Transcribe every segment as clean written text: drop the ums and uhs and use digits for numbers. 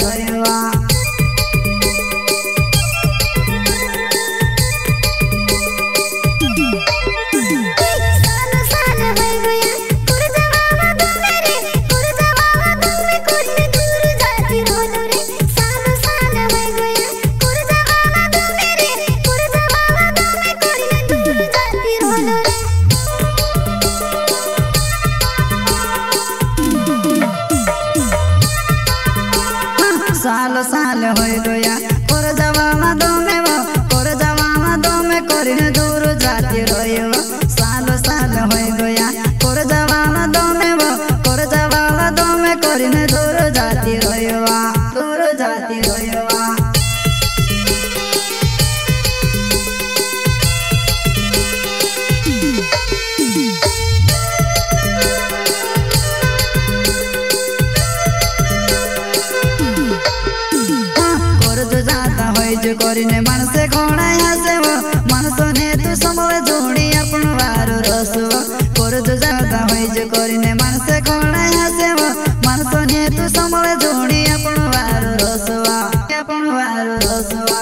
रोयवा साल साल होय गया कोर जवामा दो में वो कोर जवामा दो में कोरिन दूर जाती रोयवा साल साल होय गया कोर जवामा दो में वो कोर जवामा दो में कोरिन दूर जाती रोयवा दूर जाती रोयवा जो करिने मनसे कोणा हसे वो मनसो ने तू समवे जोड़ी अपन वारो रसवा कर जो जाता होय जो करिने मनसे कोणा हसे वो मनसो ने तू समवे जोड़ी अपन वारो रसवा अपन वारो रसवा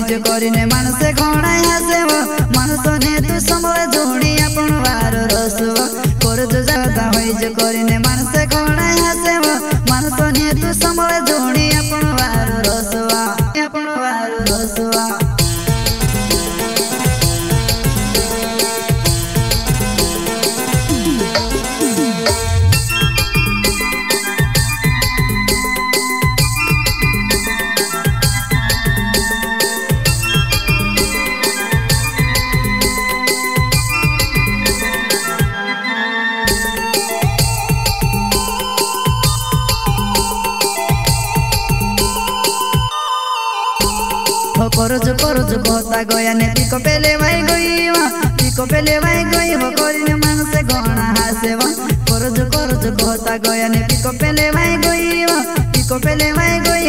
जो करिने मनसे कोणा हसे वो मनसो ने तू समवे जोड़ी अपन वारो रसवा कर जो जाता होय जो करिने मनसे कोणा हसे वो मनसो ने तू समवे जोड़ी अपन वारो रसवा अपन वारो रसवा करज कहता गया ने पिको पेले भाई गई वो करिने मनसे घणा हसेवा करज कहता गया ने पिको पेले भाई गई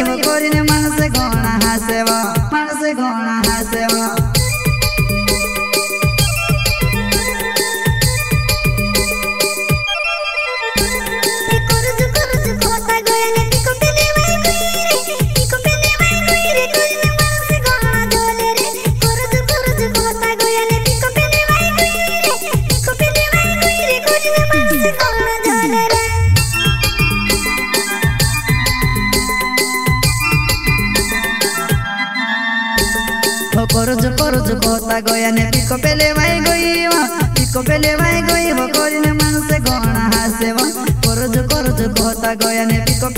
वो करिने मनसे घणा हसेवा मनसे घणा हसेवा करज कहता गया ने पिको पेले भाई गई वो करिने मनसे घणा हसेवा करज कहता गया ने पिको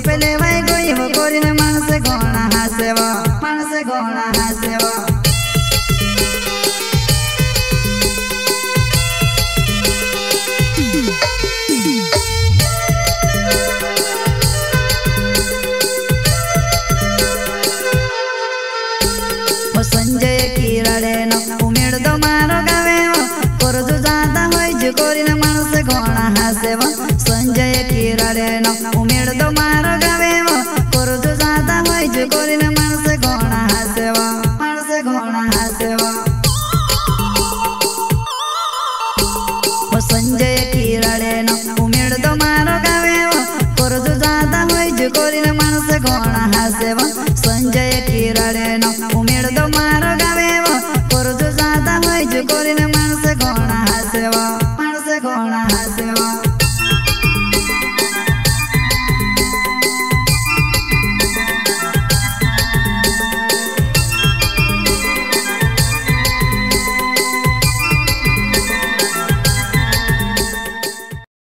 पेले भाई गई वो करिने मनसे घणा हसेवा मनसे घणा हसेवा संजय किराड़े न उमेड़ दो मारो गावे कर जो जाता होय जो करिने मनसे घणा हसेवा संजय किराड़े न उमेड़ दो मारो गावे कर जो जाता होय जो करिने मनसे घणा हसेवा मनसे घणा हसेवा संजय किराड़े न उमेड़ दो मारो गावे कर जो जाता होय जो करिने मनसे घणा हसेवा